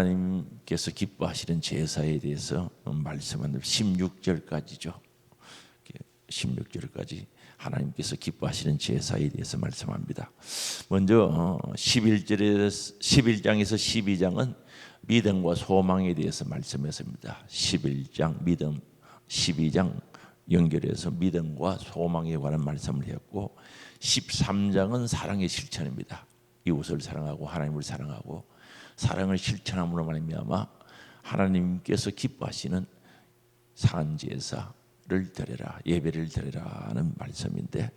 하나님께서 기뻐하시는 제사에 대해서 말씀하는 16절까지죠. 16절까지 하나님께서 기뻐하시는 제사에 대해서 말씀합니다. 먼저 11장에서 12장은 믿음과 소망에 대해서 말씀했습니다. 11장 믿음, 12장 연결해서 믿음과 소망에 관한 말씀을 했고 13장은 사랑의 실천입니다. 이웃을 사랑하고 하나님을 사랑하고 사랑을 실천함으로 말미암아 하나님께서 기뻐하시는 산제사를 드려라, 예배를 드려라는 말씀인데,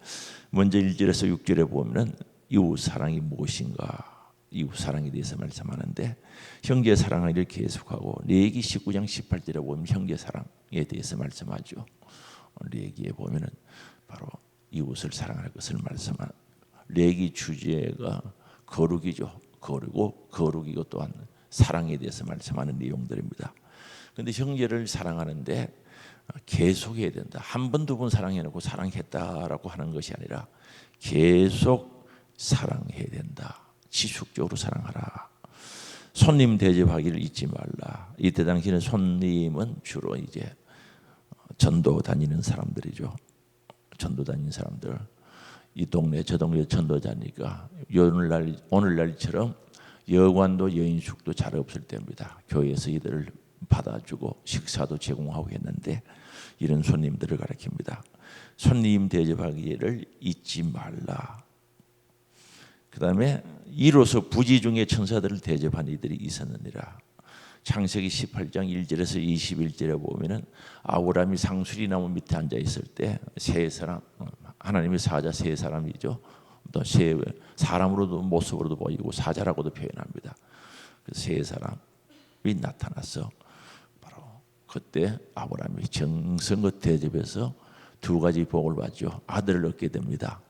먼저 1절에서 6절에 보면은 이웃 사랑이 무엇인가, 이웃 사랑에 대해서 말씀하는데 형제 사랑을 계속하고 레위기 19장 18절에 보면 형제 사랑에 대해서 말씀하죠. 레위기에 보면은 바로 이웃을 사랑할 것을 말씀하는, 레위기 주제가 거룩이죠. 거룩이고 또한 사랑에 대해서 말씀하는 내용들입니다. 그런데 형제를 사랑하는데 계속해야 된다. 한 번, 두 번 사랑해놓고 사랑했다라고 하는 것이 아니라 계속 사랑해야 된다. 지속적으로 사랑하라. 손님 대접하기를 잊지 말라. 이때 당시에는 손님은 주로 이제 전도 다니는 사람들이죠. 전도 다니는 사람들. 이 동네 저 동네 전도자니까 오늘날처럼 여관도 여인숙도 잘 없을 때입니다. 교회에서 이들을 받아주고 식사도 제공하고 했는데 이런 손님들을 가리킵니다. 손님 대접하기를 잊지 말라. 그 다음에 이로써 부지 중에 천사들을 대접한 이들이 있었느니라. 창세기 18장 1절에서 21절에 보면은 아브라함이 상수리 나무 밑에 앉아 있을 때 세 사람, 하나님의 사자 세 사람이죠. 또 세 사람으로도 모습으로도 보이고 사자라고도 표현합니다. 그 세 사람이 나타나서 바로 그때 아브라함이 정성껏 대접해서 두 가지 복을 받죠. 아들을 얻게 됩니다.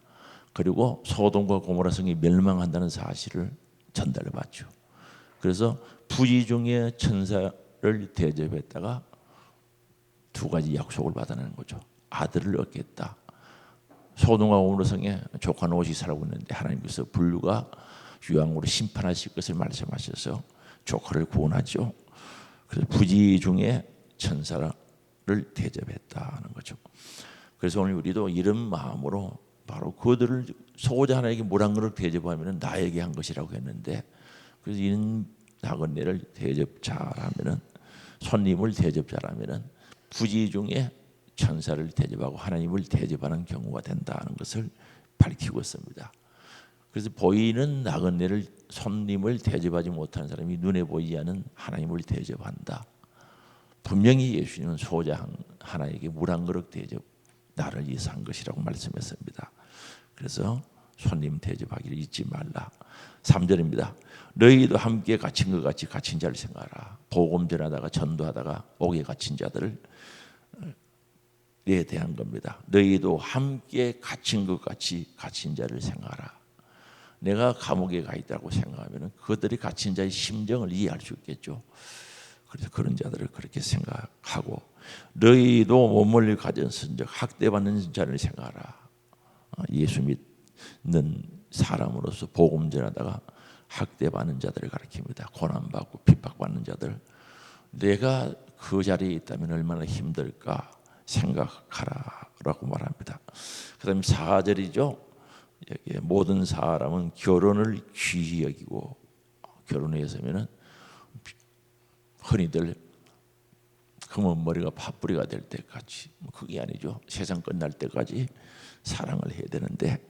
그리고 소돔과 고모라 성이 멸망한다는 사실을 전달받죠. 그래서 부지 중에 천사를 대접했다가 두 가지 약속을 받아내는 거죠. 아들을 얻겠다. 소돔과 고모라 성에 조카 롯이 살고 있는데 하나님께서 불과 유황으로 심판하실 것을 말씀하셔서 조카를 구원하죠. 그래서 부지 중에 천사를 대접했다는 거죠. 그래서 오늘 우리도 이런 마음으로 바로 그들을 소고자 하나에게 물 한 그릇 대접하면 나에게 한 것이라고 했는데, 그래서 이런 나그네를 대접 잘하면은, 손님을 대접 잘하면은 부지 중에 천사를 대접하고 하나님을 대접하는 경우가 된다는 것을 밝히고 있습니다. 그래서 보이는 나그네를, 손님을 대접하지 못하는 사람이 눈에 보이지 않는 하나님을 대접한다. 분명히 예수님은 소자 하나에게 물 한 그릇 대접, 나를 위해서 한 것이라고 말씀했습니다. 그래서 손님 대접하기를 잊지 말라. 3절입니다. 너희도 함께 갇힌 것 같이 갇힌 자를 생각하라. 복음 전하다가 전도하다가 옥에 갇힌 자들을 에 대한 겁니다. 너희도 함께 갇힌 것 같이 갇힌 자를 생각하라. 내가 감옥에 가 있다고 생각하면 그들이 갇힌 자의 심정을 이해할 수 있겠죠. 그래서 그런 자들을 그렇게 생각하고, 너희도 몸을 가진 선적 학대받는 자를 생각하라. 예수 믿는 사람으로서 복음 전하다가 학대받는 자들을 가리킵니다. 고난받고 핍박받는 자들. 내가 그 자리에 있다면 얼마나 힘들까 생각하라라고 말합니다. 그 다음에 4절이죠. 모든 사람은 결혼을 귀히 여기고, 결혼에 서면은 흔히들 검은 머리가 팥뿌리가 될 때까지, 그게 아니죠. 세상 끝날 때까지 사랑을 해야 되는데,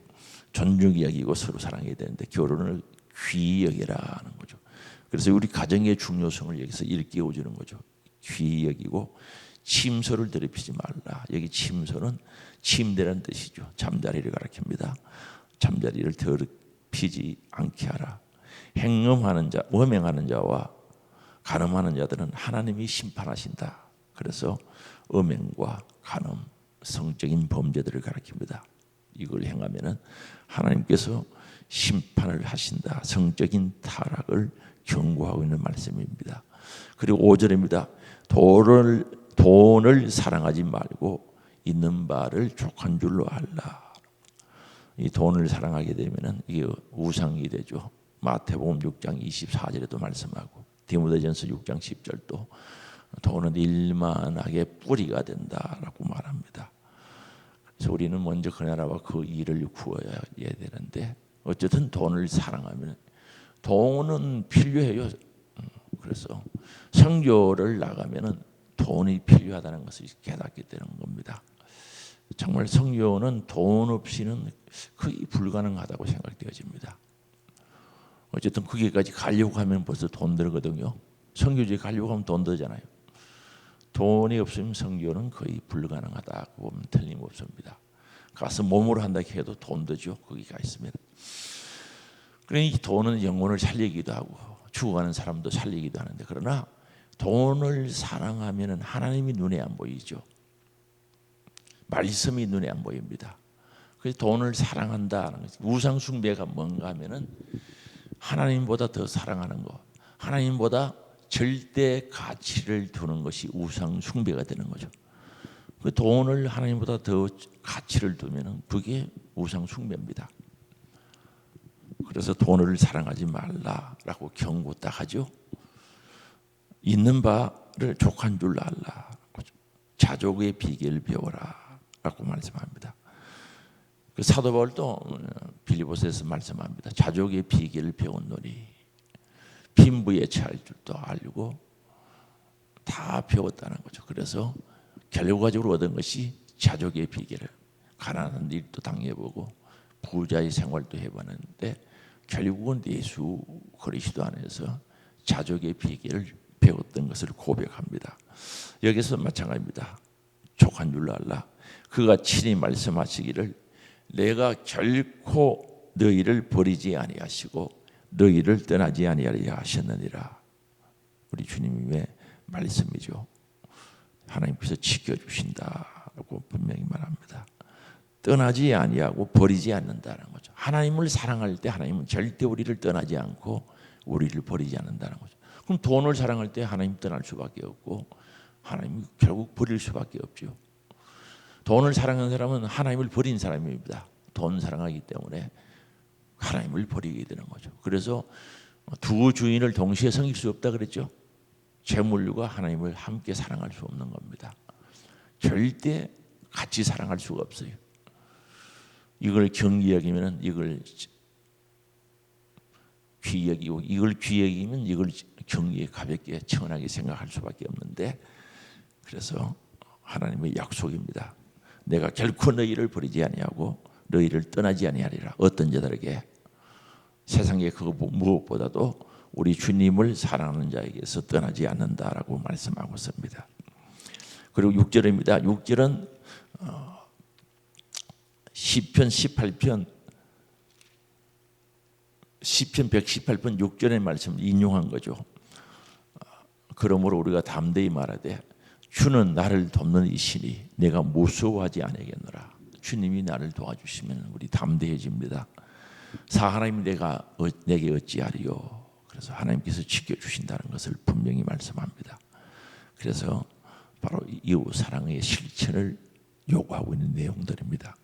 존중히 여기고 서로 사랑해야 되는데 결혼을 귀히 여기라는 거죠. 그래서 우리 가정의 중요성을 여기서 일깨워주는 거죠. 귀히 여기고 침소를 더럽히지 말라. 여기 침소는 침대라는 뜻이죠. 잠자리를 가리킵니다. 잠자리를 더럽히지 않게 하라. 행음하는 자, 음행하는 자와 간음하는 자들은 하나님이 심판하신다. 그래서 음행과 간음, 성적인 범죄들을 가리킵니다. 이걸 행하면은 하나님께서 심판을 하신다. 성적인 타락을 경고하고 있는 말씀입니다. 그리고 5절입니다. 돈을 사랑하지 말고 있는 바를 족한 줄로 알라. 이 돈을 사랑하게 되면은 이게 우상이 되죠. 마태복음 6장 24절에도 말씀하고, 디모데전서 6장 10절도 돈은 일만하게 뿌리가 된다라고 말합니다. 그래서 우리는 먼저 그 나라와 그 일을 구해야 되는데 어쨌든 돈을 사랑하면 돈은 필요해요. 그래서 선교를 나가면은 돈이 필요하다는 것을 깨닫게 되는 겁니다. 정말 선교는 돈 없이는 거의 불가능하다고 생각되어집니다. 어쨌든 거기까지 가려고 하면 벌써 돈 들거든요. 선교지에 가려고 하면 돈 들잖아요. 돈이 없으면 선교는 거의 불가능하다고 보면 틀림없습니다. 가서 몸으로 한다 해도 돈 들죠. 거기가 있으면. 그러니 돈은 영혼을 살리기도 하고 죽어가는 사람도 살리기도 하는데, 그러나 돈을 사랑하면 하나님이 눈에 안 보이죠. 말씀이 눈에 안 보입니다. 그래서 돈을 사랑한다는 것, 우상 숭배가 뭔가 하면은 하나님보다 더 사랑하는 것, 하나님보다 절대 가치를 두는 것이 우상 숭배가 되는 거죠. 그 돈을 하나님보다 더 가치를 두면은 그게 우상 숭배입니다. 그래서 돈을 사랑하지 말라라고 경고 딱 하죠. 있는 바를 족한 줄 알라. 자족의 비결을 배워라라고 말씀합니다. 그 사도 바울도 빌립보서에서 말씀합니다. 자족의 비결을 배웠노니 빈부에 처할 줄도 알고 다 배웠다는 거죠. 그래서 결과적으로 얻은 것이 자족의 비결을, 가난한 일도 당해보고 부자의 생활도 해봤는데 결국은 예수 그리스도 안에서 자족의 비결을 배웠던 것을 고백합니다. 여기서 마찬가지입니다. 족한 줄 알라. 그가 친히 말씀하시기를 내가 결코 너희를 버리지 아니하시고 너희를 떠나지 아니하리라 하셨느니라. 우리 주님의 말씀이죠. 하나님께서 지켜주신다라고 분명히 말합니다. 떠나지 아니하고 버리지 않는다는 거죠. 하나님을 사랑할 때 하나님은 절대 우리를 떠나지 않고 우리를 버리지 않는다는 거죠. 그럼 돈을 사랑할 때 하나님 떠날 수밖에 없고 하나님 결국 버릴 수밖에 없죠. 돈을 사랑하는 사람은 하나님을 버린 사람입니다. 돈 사랑하기 때문에 하나님을 버리게 되는 거죠. 그래서 두 주인을 동시에 섬길 수 없다 그랬죠. 재물과 하나님을 함께 사랑할 수 없는 겁니다. 절대 같이 사랑할 수가 없어요. 이걸 경기 여기면 이걸 귀 여기고, 이걸 귀 여기면 이걸 경기에 가볍게 천하게 생각할 수밖에 없는데, 그래서 하나님의 약속입니다. 내가 결코 너희를 버리지 아니하고 너희를 떠나지 아니하리라. 어떤 자들에게? 세상의 그 무엇보다도 우리 주님을 사랑하는 자에게서 떠나지 않는다라고 말씀하고 있습니다. 그리고 6절입니다. 6절은 시편 18편 118편 6절의 말씀을 인용한 거죠. 그러므로 우리가 담대히 말하되 주는 나를 돕는 이시니 내가 무서워하지 아니하겠노라. 주님이 나를 도와주시면 우리 담대해집니다. 하나님 내게 어찌하리요. 그래서 하나님께서 지켜주신다는 것을 분명히 말씀합니다. 그래서 바로 이웃 사랑의 실천을 요구하고 있는 내용들입니다.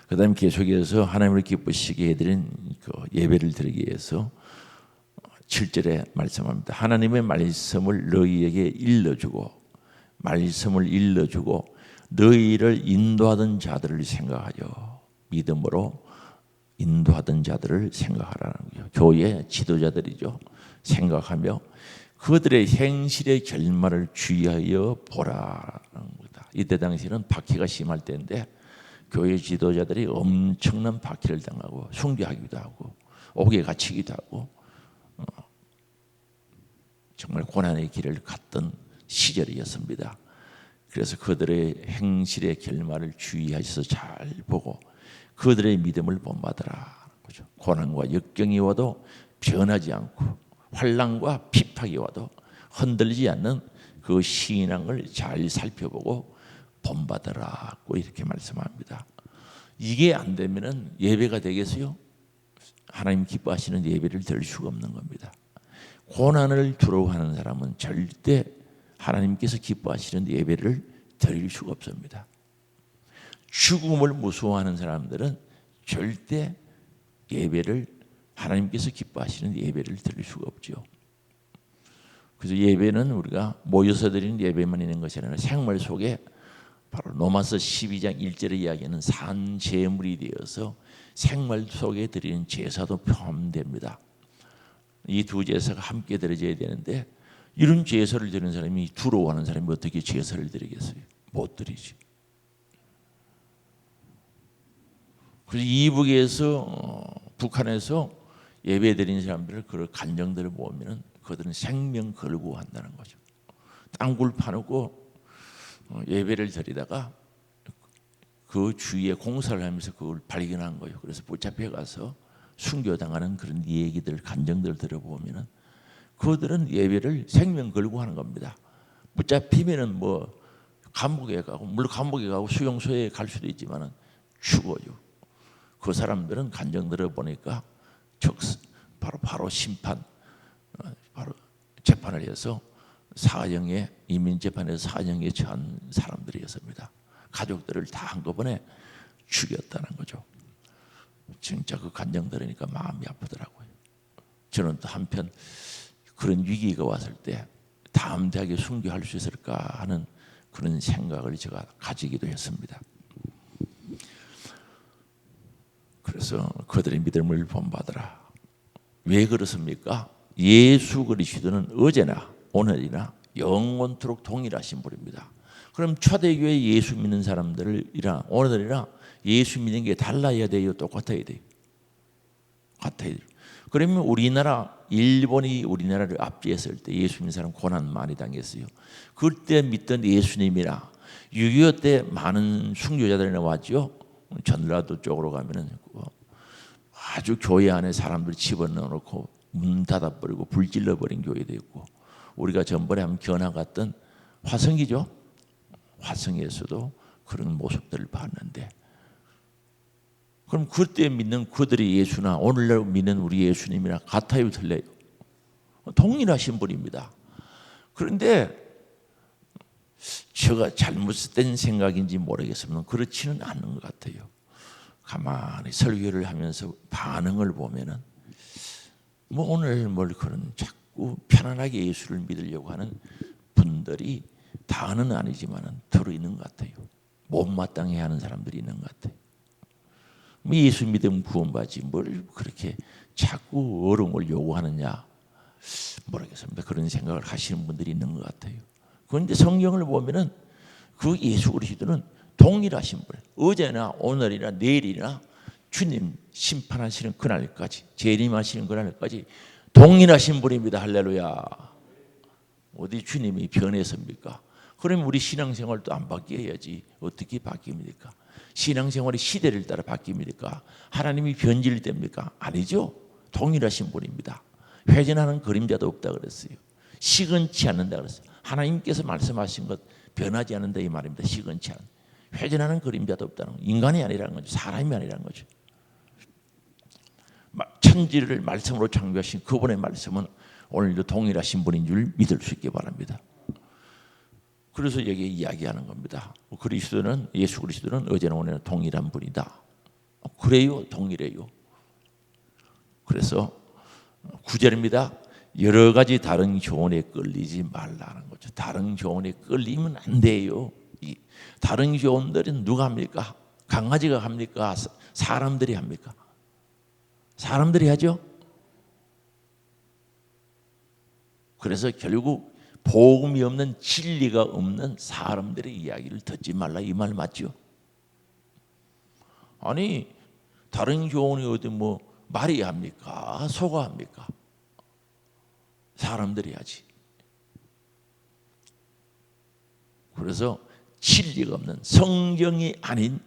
그 다음에 계속해서 하나님을 기쁘시게 해드린 그 예배를 드리기 위해서 7절에 말씀합니다. 하나님의 말씀을 너희에게 일러주고 말씀을 일러주고 너희를 인도하던 자들을 생각하여 믿음으로 인도하던 자들을 생각하라는 거예요. 교회 지도자들이죠. 생각하며 그들의 행실의 결말을 주의하여 보라는 겁니다. 이때 당시에는 박해가 심할 때인데 교회 지도자들이 엄청난 박해를 당하고 순교하기도 하고 옥에 갇히기도 하고 정말 고난의 길을 갔던 시절이었습니다. 그래서 그들의 행실의 결말을 주의하셔서 잘 보고 그들의 믿음을 본받으라. 고난과 역경이 와도 변하지 않고 환난과 핍박이 와도 흔들리지 않는 그 신앙을 잘 살펴보고 본받으라고 이렇게 말씀합니다. 이게 안 되면은 예배가 되겠어요? 하나님 기뻐하시는 예배를 드릴 수가 없는 겁니다. 고난을 두려워하는 사람은 절대 하나님께서 기뻐하시는 예배를 드릴 수가 없습니다. 죽음을 무서워하는 사람들은 절대 예배를 하나님께서 기뻐하시는 예배를 드릴 수가 없죠. 그래서 예배는 우리가 모여서 드리는 예배만 있는 것이 아니라 생활 속에 바로 로마서 12장 1절의 이야기는 산 제물이 되어서 생활 속에 드리는 제사도 포함됩니다. 이 두 제사가 함께 드려져야 되는데 이런 제사를 드리는 사람이 두려워하는 사람이 어떻게 제사를 드리겠어요? 못 드리지. 그래서 이북에서 북한에서 예배 드리는 사람들을 그 간정들을 보면은 그들은 생명 걸고 한다는 거죠. 땅굴 파놓고 예배를 드리다가 그 주위에 공사를 하면서 그걸 발견한 거예요. 그래서 붙잡혀 가서 순교당하는 그런 얘기들, 간정들 들어보면은 그들은 예배를 생명 걸고 하는 겁니다. 붙잡히면은 뭐 감옥에 가고, 물론 감옥에 가고 수용소에 갈 수도 있지만은 죽어요. 그 사람들은 간정 들어보니까 바로 심판, 바로 재판을 해서 사형에, 이민 재판에서 사형에 처한 사람들이었습니다. 가족들을 다 한꺼번에 죽였다는 거죠. 진짜 그 간정 들으니까 마음이 아프더라고요. 저는 또 한편 그런 위기가 왔을 때 담대하게 순교할 수 있을까 하는 그런 생각을 제가 가지기도 했습니다. 그래서 그들의 믿음을 본받으라. 왜 그렇습니까? 예수 그리스도는 어제나 오늘이나 영원토록 동일하신 분입니다. 그럼 초대교회 예수 믿는 사람들이랑 오늘이나 예수 믿는 게 달라야 돼요? 똑같아야 돼요? 같아야 돼요. 그러면 우리나라, 일본이 우리나라를 압제했을 때 예수 믿는 사람 고난 많이 당했어요. 그때 믿던 예수님이나 6.25 때 많은 순교자들이 나왔죠. 전라도 쪽으로 가면은 아주 교회 안에 사람들 집어넣어놓고 문 닫아버리고 불 질러버린 교회도 있고, 우리가 전번에 한번 견학 갔던 화성이죠. 화성에서도 그런 모습들을 봤는데, 그럼 그때 믿는 그들의 예수나 오늘날 믿는 우리 예수님이랑 같아요, 틀려요? 동일하신 분입니다. 그런데 제가 잘못된 생각인지 모르겠으면 그렇지는 않은 것 같아요. 가만히 설교를 하면서 반응을 보면은 뭐 오늘 뭘 그런 자꾸 편안하게 예수를 믿으려고 하는 분들이 다는 아니지만은 들어 있는 것 같아요. 못마땅해 하는 사람들이 있는 것 같아요. 예수 믿으면 구원받지 뭘 그렇게 자꾸 어려움을 요구하느냐 모르겠습니다. 그런 생각을 하시는 분들이 있는 것 같아요. 그런데 성경을 보면은 그 예수 그리스도는 동일하신 분, 어제나 오늘이나 내일이나 주님 심판하시는 그날까지, 재림하시는 그날까지 동일하신 분입니다. 할렐루야. 어디 주님이 변했습니까? 그러면 우리 신앙생활도 안 바뀌어야지 어떻게 바뀝니까? 신앙생활이 시대를 따라 바뀝니까? 하나님이 변질됩니까? 아니죠. 동일하신 분입니다. 회전하는 그림자도 없다 그랬어요. 시건치 않는다 그랬어요. 하나님께서 말씀하신 것 변하지 않는다 이 말입니다. 시건치 않은. 회전하는 그림자도 없다는 거. 인간이 아니라는 거죠. 사람이 아니라는 거죠. 천지를 말씀으로 창조하신 그분의 말씀은 오늘도 동일하신 분인 줄 믿을 수 있기 바랍니다. 그래서 여기 이야기하는 겁니다. 그리스도는, 예수 그리스도는 어제나 오늘나 동일한 분이다. 그래요? 동일해요. 그래서 9절입니다. 여러 가지 다른 교훈에 끌리지 말라는 거죠. 다른 교훈에 끌리면 안 돼요. 다른 교훈들은 누가 합니까? 강아지가 합니까? 사람들이 합니까? 사람들이 하죠. 그래서 결국 복음이 없는, 진리가 없는 사람들의 이야기를 듣지 말라 이 말 맞죠? 아니 다른 교훈이 어디 뭐 말이 합니까? 소가 합니까? 사람들이 하지. 그래서 진리가 없는, 성경이 아닌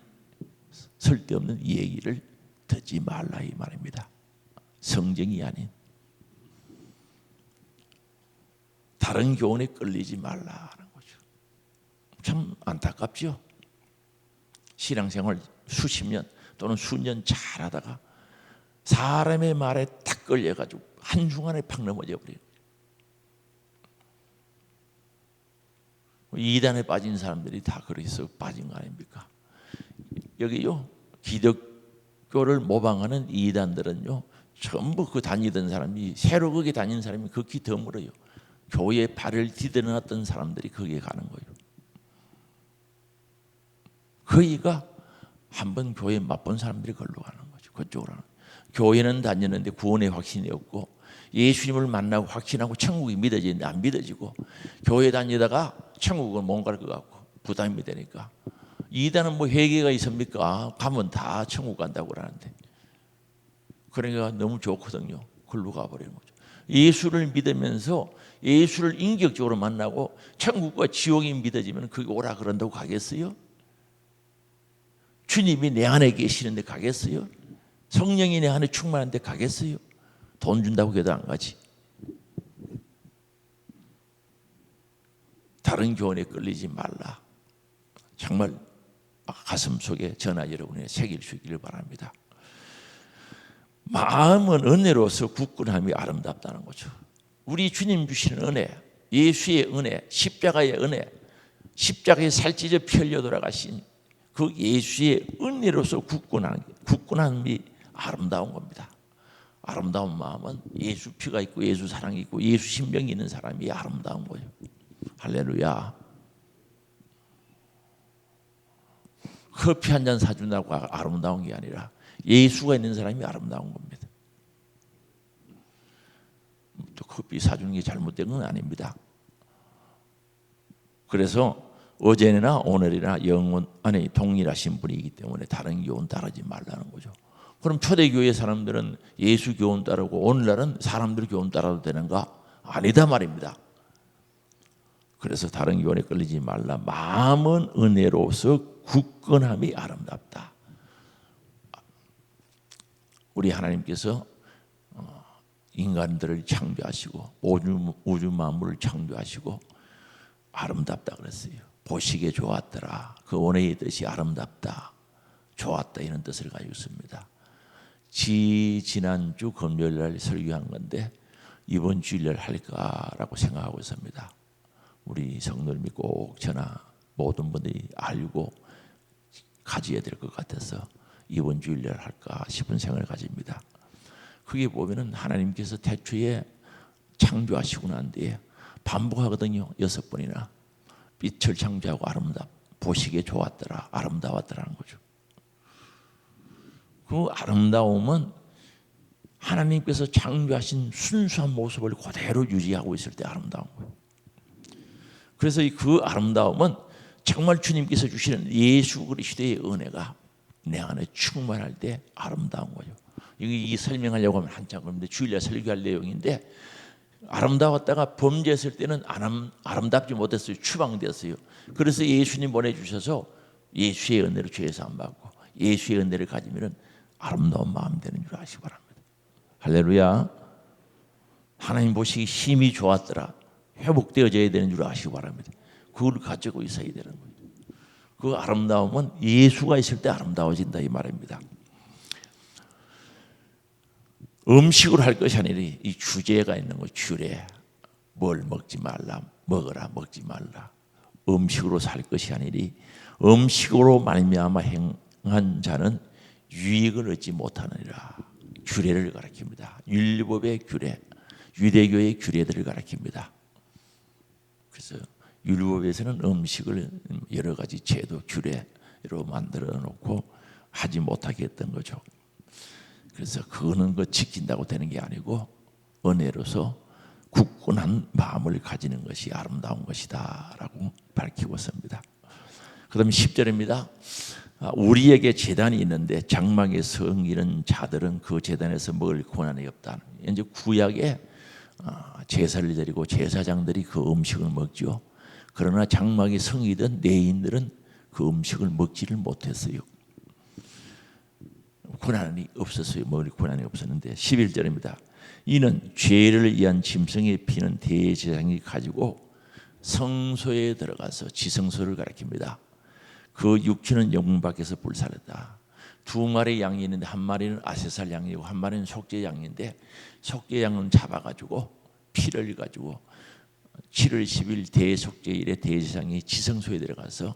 쓸데없는 얘기를 듣지 말라 이 말입니다. 성경이 아닌 다른 교훈에 끌리지 말라는 거죠. 참 안타깝죠. 신앙생활 수십 년 또는 수년 잘하다가 사람의 말에 딱 걸려가지고 한순간에 팍 넘어져 버려요. 이단에 빠진 사람들이 다 그래서 빠진 거 아닙니까? 여기요, 기독교를 모방하는 이단들은요 전부 그 다니던 사람이, 새로 거기 다니는 사람이 극히 드물어요. 교회에 발을 디뎌놨던 사람들이 거기에 가는 거예요. 거기가 한번 교회 맛본 사람들이 걸로 가는 거죠. 그쪽으로 가는 거예요. 교회는 다녔는데 구원의 확신이 없고 예수님을 만나고 확신하고 천국이 믿어지는데 안 믿어지고, 교회 다니다가 천국은 못 갈 것 같고 부담이 되니까, 이단은 뭐 회개가 있습니까? 가면 다 천국 간다고 그러는데, 그러니까 너무 좋거든요. 글로 가버리는 거죠. 예수를 믿으면서 예수를 인격적으로 만나고 천국과 지옥이 믿어지면 그게 오라 그런다고 가겠어요? 주님이 내 안에 계시는데 가겠어요? 성령이 내 안에 충만한데 가겠어요? 돈 준다고 해도 안 가지. 다른 교훈에 끌리지 말라. 정말 가슴 속에 전하 여러분의 새길 수 있기를 바랍니다. 마음은 은혜로서 굳건함이 아름답다는 거죠. 우리 주님 주시는 은혜, 예수의 은혜, 십자가의 은혜, 십자가에 살찌져 피 흘려 돌아가신 그 예수의 은혜로서 굳건함이 아름다운 겁니다. 아름다운 마음은 예수 피가 있고 예수 사랑이 있고 예수 신병이 있는 사람이 아름다운 거예요. 할렐루야. 커피 한 잔 사준다고 아름다운 게 아니라 예수가 있는 사람이 아름다운 겁니다. 또 커피 사주는 게 잘못된 건 아닙니다. 그래서 어제나 오늘이나 영원 안에 동일하신 분이기 때문에 다른 교훈 따르지 말라는 거죠. 그럼 초대교회 사람들은 예수 교훈 따르고 오늘날은 사람들 교훈 따라도 되는가? 아니다 말입니다. 그래서 다른 교훈에 끌리지 말라. 마음은 은혜로서 굳건함이 아름답다. 우리 하나님께서 인간들을 창조하시고 우주 만물을 창조하시고 아름답다 그랬어요. 보시기에 좋았더라. 그 원의 뜻이 아름답다, 좋았다 이런 뜻을 가지고 있습니다. 지난주 금요일날 설교한 건데 이번 주일날 할까라고 생각하고 있습니다. 우리 성도님이 꼭 저나 모든 분들이 알고 가져야 될 것 같아서 이번 주일날 할까 싶은 생각을 가집니다. 그게 보면은 하나님께서 태초에 창조하시고 난 뒤에 반복하거든요. 6번이나 빛을 창조하고 보시기에 좋았더라, 아름다웠더라는 거죠. 그 아름다움은 하나님께서 창조하신 순수한 모습을 그대로 유지하고 있을 때 아름다운 거예요. 그래서 그 아름다움은 정말 주님께서 주시는 예수 그리스도의 은혜가 내 안에 충만할 때 아름다운 거예요. 이 설명하려고 하면 한참 걸리는데 주일날 설교할 내용인데, 아름다웠다가 범죄했을 때는 아름답지 못했어요. 추방되었어요. 그래서 예수님 보내주셔서 예수의 은혜로 죄사함 받고 예수의 은혜를 가지면 아름다운 마음 되는 줄 아시기 바랍니다. 할렐루야. 하나님 보시기 힘이 좋았더라, 회복되어져야 되는 줄 아시기 바랍니다. 그걸 가지고 있어야 되는 거예요. 그 아름다움은 예수가 있을 때 아름다워진다 이 말입니다. 음식으로 할 것이 아니라 이 주제가 있는 거, 주례. 뭘 먹지 말라, 먹어라, 먹지 말라. 음식으로 살 것이 아니라 음식으로 말미암아 행한 자는 유익을 얻지 못하느니라. 규례를 가리킵니다. 율법의 규례, 유대교의 규례들을 가리킵니다. 그래서 율법에서는 음식을 여러 가지 제도, 규례로 만들어 놓고 하지 못하게 했던 거죠. 그래서 그거는 지킨다고 되는 게 아니고 은혜로서 굳건한 마음을 가지는 것이 아름다운 것이다 라고 밝히고 있습니다. 그 다음에 10절입니다. 우리에게 제단이 있는데 장막에 서 있는 자들은 그 제단에서 먹을 권한이 없다. 이제 구약에 제사를 드리고 제사장들이 그 음식을 먹죠. 그러나 장막에 성이든 내인들은 그 음식을 먹지를 못했어요. 권한이 없었어요. 먹을 권한이 없었는데 11절입니다. 이는 죄를 위한 짐승의 피는 대제사장이 가지고 성소에 들어가서 지성소를 가리킵니다. 그 육체는 영문 밖에서 불살랐다. 2마리 양이 있는데 한 마리는 아세살 양이고 한 마리는 속죄 양인데, 속죄 양은 잡아가지고 피를 가지고 7월 10일 대속죄일에 대제사장이 지성소에 들어가서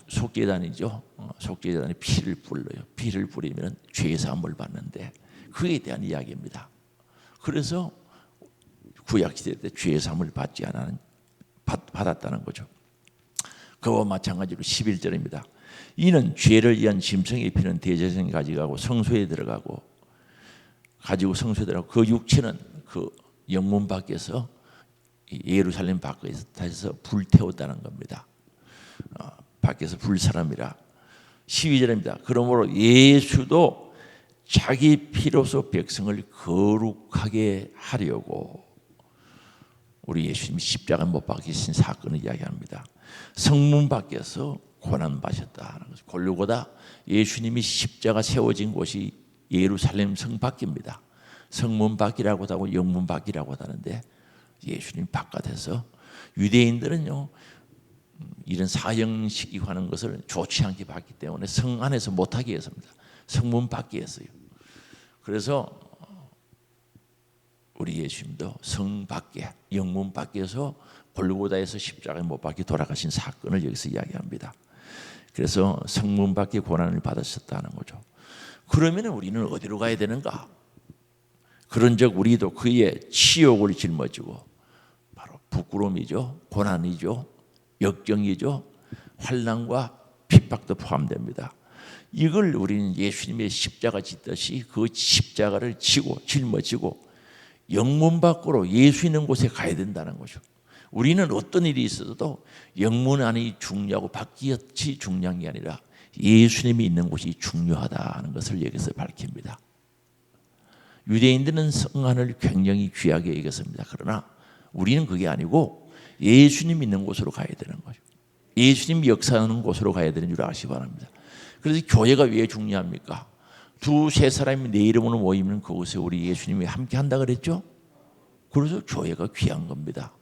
속죄단이죠. 속죄단이 피를 뿌려요. 피를 뿌리면 죄 사함을 받는데 그에 대한 이야기입니다. 그래서 구약시대 때 죄 사함을 받았다는 거죠. 그와 마찬가지로 11절입니다. 이는 죄를 위한 짐승의 피는 대제사장이 가져가고 성소에 들어가고 그 육체는 그 영문 밖에서 예루살렘 밖에서 불태웠다는 겁니다. 밖에서 불사람이라. 12절입니다. 그러므로 예수도 자기 피로서 백성을 거룩하게 하려고 우리 예수님이 십자가 못 박히신 사건을 이야기합니다. 성문 밖에서 고난 받으셨다는 것을. 골고다 예수님이 십자가 세워진 곳이 예루살렘 성 밖입니다. 성문 밖이라고도 하고 영문 밖이라고도 하는데 예수님 바깥에서 유대인들은요 이런 사형시키고 하는 것을 좋지 않게 봤기 때문에 성 안에서 못하게 했습니다. 성문 밖에 했어요. 그래서 우리 예수님도 성 밖에 영문 밖에서 골고다에서 십자가에 못 박혀 돌아가신 사건을 여기서 이야기합니다. 그래서 성문 밖에 고난을 받으셨다는 거죠. 그러면 우리는 어디로 가야 되는가? 그런즉 우리도 그의 치욕을 짊어지고 바로 부끄러움이죠, 고난이죠, 역경이죠, 환난과 핍박도 포함됩니다. 이걸 우리는 예수님의 십자가 짓듯이 그 십자가를 지고 짊어지고 영문 밖으로 예수 있는 곳에 가야 된다는 거죠. 우리는 어떤 일이 있어도 영문 안이 중요하고 밖이 중요한 게 아니라 예수님이 있는 곳이 중요하다는 것을 여기서 밝힙니다. 유대인들은 성 안을 굉장히 귀하게 여겼습니다. 그러나 우리는 그게 아니고 예수님 있는 곳으로 가야 되는 거죠. 예수님이 역사하는 곳으로 가야 되는 줄 아시기 바랍니다. 그래서 교회가 왜 중요합니까? 두세 사람이 내 이름으로 모이면 그곳에 우리 예수님이 함께 한다 그랬죠? 그래서 교회가 귀한 겁니다.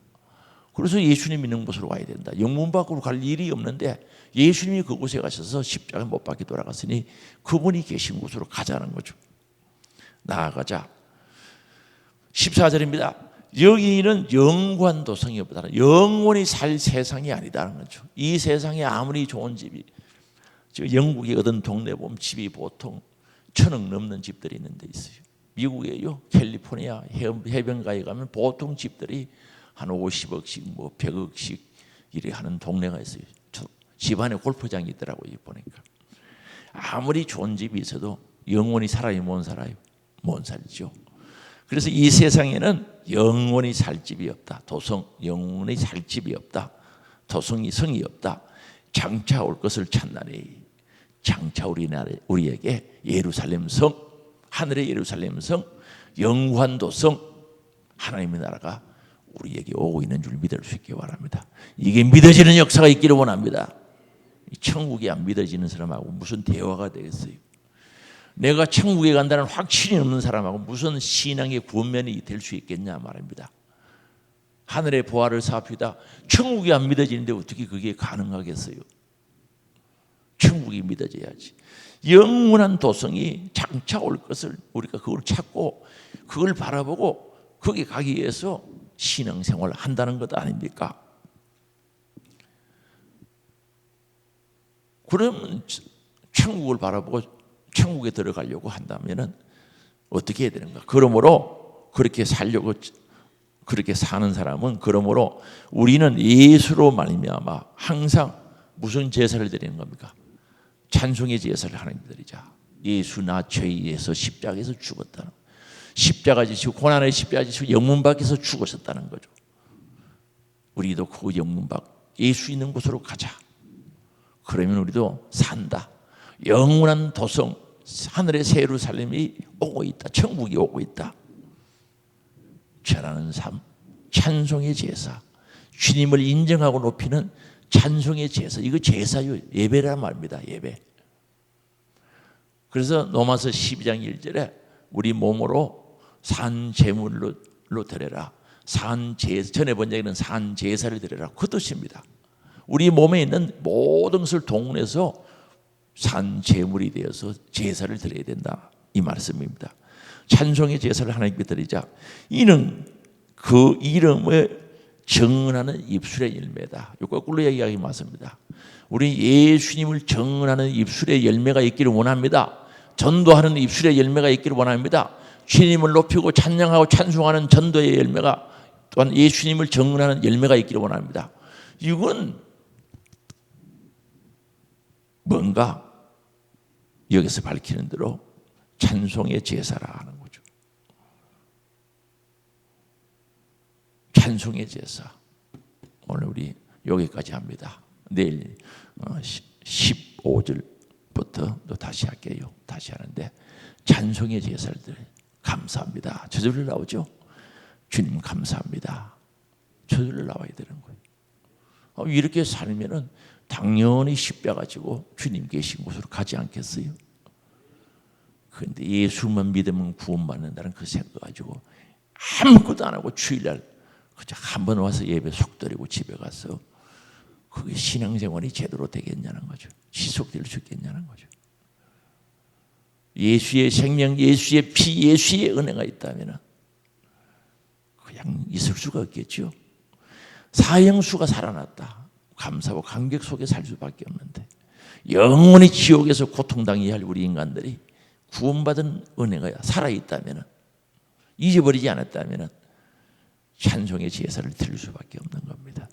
그래서 예수님 있는 곳으로 가야 된다. 영문 밖으로 갈 일이 없는데 예수님이 그곳에 가셔서 십자가 못 박혀 돌아갔으니 그분이 계신 곳으로 가자는 거죠. 나아가자. 14절입니다. 여기는 영관 도성이 없다. 영원히 살 세상이 아니다는 거죠. 이 세상에 아무리 좋은 집이, 영국에 어떤 동네 보면 집이 보통 1,000억 넘는 집들이 있는 데 있어요. 미국에요, 캘리포니아 해변가에 가면 보통 집들이 한 50억씩 뭐 100억씩 이래 하는 동네가 있어요. 집안에 골프장이 있더라고요. 보니까 아무리 좋은 집이 있어도 영원히 살아요, 못 살아요? 못 살죠. 그래서 이 세상에는 영원히 살 집이 없다. 도성, 영원히 살 집이 없다. 도성이 성이 없다. 장차 올 것을 찾나니 장차 우리에게 예루살렘 성, 하늘의 예루살렘 성, 영환도 성, 하나님의 나라가 우리에게 오고 있는 줄 믿을 수 있기 바랍니다. 이게 믿어지는 역사가 있기를 원합니다. 천국이 안 믿어지는 사람하고 무슨 대화가 되겠어요? 내가 천국에 간다는 확신이 없는 사람하고 무슨 신앙의 구원면이 될 수 있겠냐 말입니다. 하늘의 보화를 사피다. 천국이 안 믿어지는데 어떻게 그게 가능하겠어요? 천국이 믿어져야지. 영원한 도성이 장차 올 것을 우리가 그걸 찾고 그걸 바라보고 거기 가기 위해서 신앙생활을 한다는 것 아닙니까? 그러면 천국을 바라보고 천국에 들어가려고 한다면 어떻게 해야 되는가? 그러므로 그렇게 살려고 그렇게 사는 사람은 그러므로 우리는 예수로 말미암아 항상 무슨 제사를 드리는 겁니까? 찬송의 제사를 하나님 드리자. 예수 나 죄에 의해서 십자가에서 죽었다는, 십자가 지시고 고난의 십자가 지시고 영문 밖에서 죽으셨다는 거죠. 우리도 그 영문 밖 예수 있는 곳으로 가자. 그러면 우리도 산다. 영원한 도성, 하늘의 새 예루살렘이 오고 있다. 천국이 오고 있다. 전하는 삶, 찬송의 제사, 주님을 인정하고 높이는 찬송의 제사. 이거 제사요, 예배란 말입니다. 예배. 그래서 로마서 12장 1절에 우리 몸으로 산 제물로 드려라. 전에 본 적에는 산 제사를 드려라. 그 뜻입니다. 우리 몸에 있는 모든 것을 동원해서 산 제물이 되어서 제사를 드려야 된다. 이 말씀입니다. 찬송의 제사를 하나님께 드리자. 이는 그 이름을 정언하는 입술의 열매다. 이거 거꾸로 얘기하기 맞습니다. 우리 예수님을 정언하는 입술의 열매가 있기를 원합니다. 전도하는 입술의 열매가 있기를 원합니다. 주님을 높이고 찬양하고 찬송하는 전도의 열매가 또한 예수님을 증언하는 열매가 있기를 원합니다. 이건 뭔가 여기서 밝히는 대로 찬송의 제사라 하는 거죠. 찬송의 제사. 오늘 우리 여기까지 합니다. 내일 15절부터 또 다시 할게요. 다시 하는데 찬송의 제사를 감사합니다. 저절로 나오죠. 주님 감사합니다. 저절로 나와야 되는 거예요. 이렇게 살면은 당연히 십자 가지고 주님 계신 곳으로 가지 않겠어요? 그런데 예수만 믿으면 구원받는다는 그 생각 가지고 아무것도 안 하고 주일날 그저 한번 와서 예배 속 드리고 집에 가서 그게 신앙생활이 제대로 되겠냐는 거죠. 지속될 수 있겠냐는 거죠. 예수의 생명, 예수의 피, 예수의 은혜가 있다면 그냥 있을 수가 없겠죠. 사형수가 살아났다. 감사하고 감격 속에 살 수밖에 없는데 영원히 지옥에서 고통당해야 할 우리 인간들이 구원받은 은혜가 살아있다면, 잊어버리지 않았다면 찬송의 제사를 드릴 수밖에 없는 겁니다.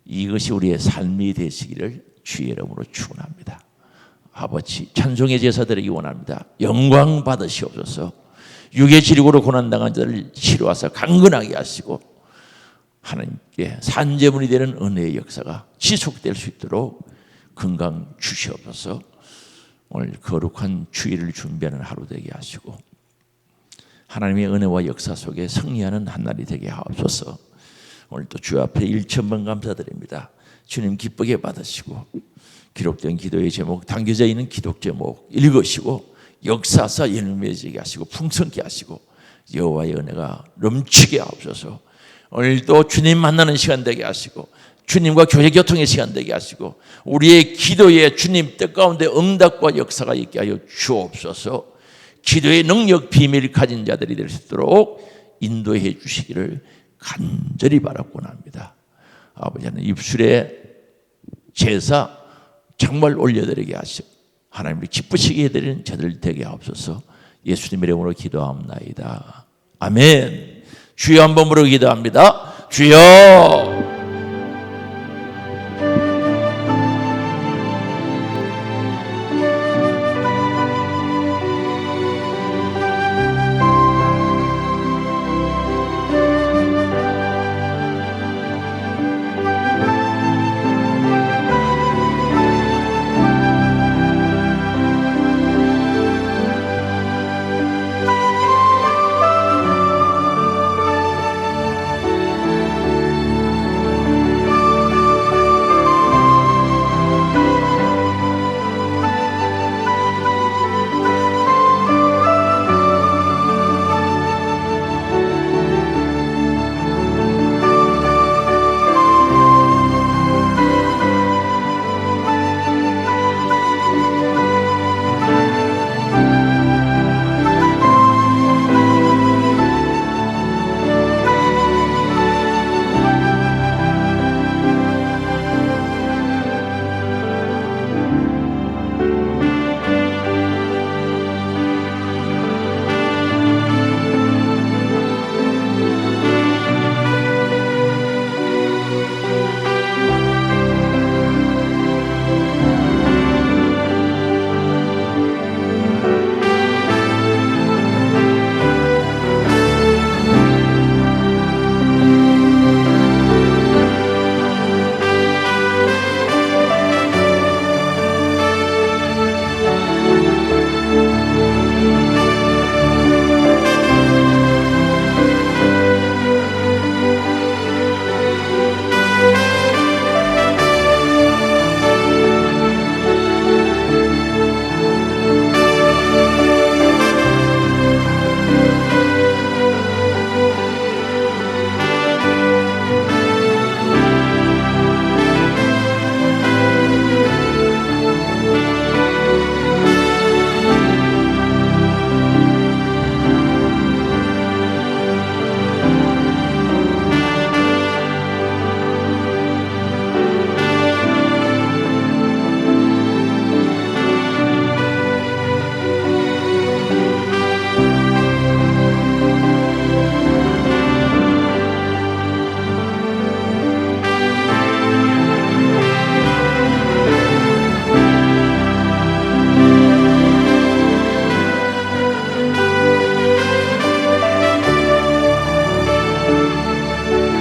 이것이 우리의 삶이 되시기를 주의 이름으로 축원합니다. 아버지, 찬송의 제사 드리기 원합니다. 영광 받으시옵소서. 육의 질고로 고난당한 자를 치료하사 강건하게 하시고 하나님께 산제물이 되는 은혜의 역사가 지속될 수 있도록 건강 주시옵소서. 오늘 거룩한 주일을 준비하는 하루 되게 하시고 하나님의 은혜와 역사 속에 승리하는 한 날이 되게 하옵소서. 오늘도 주 앞에 1,000번 감사드립니다. 주님 기쁘게 받으시고 기록된 기도의 제목, 담겨져 있는 기도 제목 읽으시고 역사사 열매지게 하시고 풍성케 하시고 여호와의 은혜가 넘치게 하옵소서. 오늘도 주님 만나는 시간 되게 하시고 주님과 교제 교통의 시간 되게 하시고 우리의 기도에 주님 뜻 가운데 응답과 역사가 있게 하여 주옵소서. 기도의 능력 비밀을 가진 자들이 될 수 있도록 인도해 주시기를 간절히 바라곤 합니다. 아버지 하나님, 입술에 제사 정말 올려드리게 하시고 하나님을 기쁘시게 해드리는 저들 되게 하옵소서. 예수님의 이름으로 기도합나이다. 아멘. 주여 한번 부르고 기도합니다. 주여.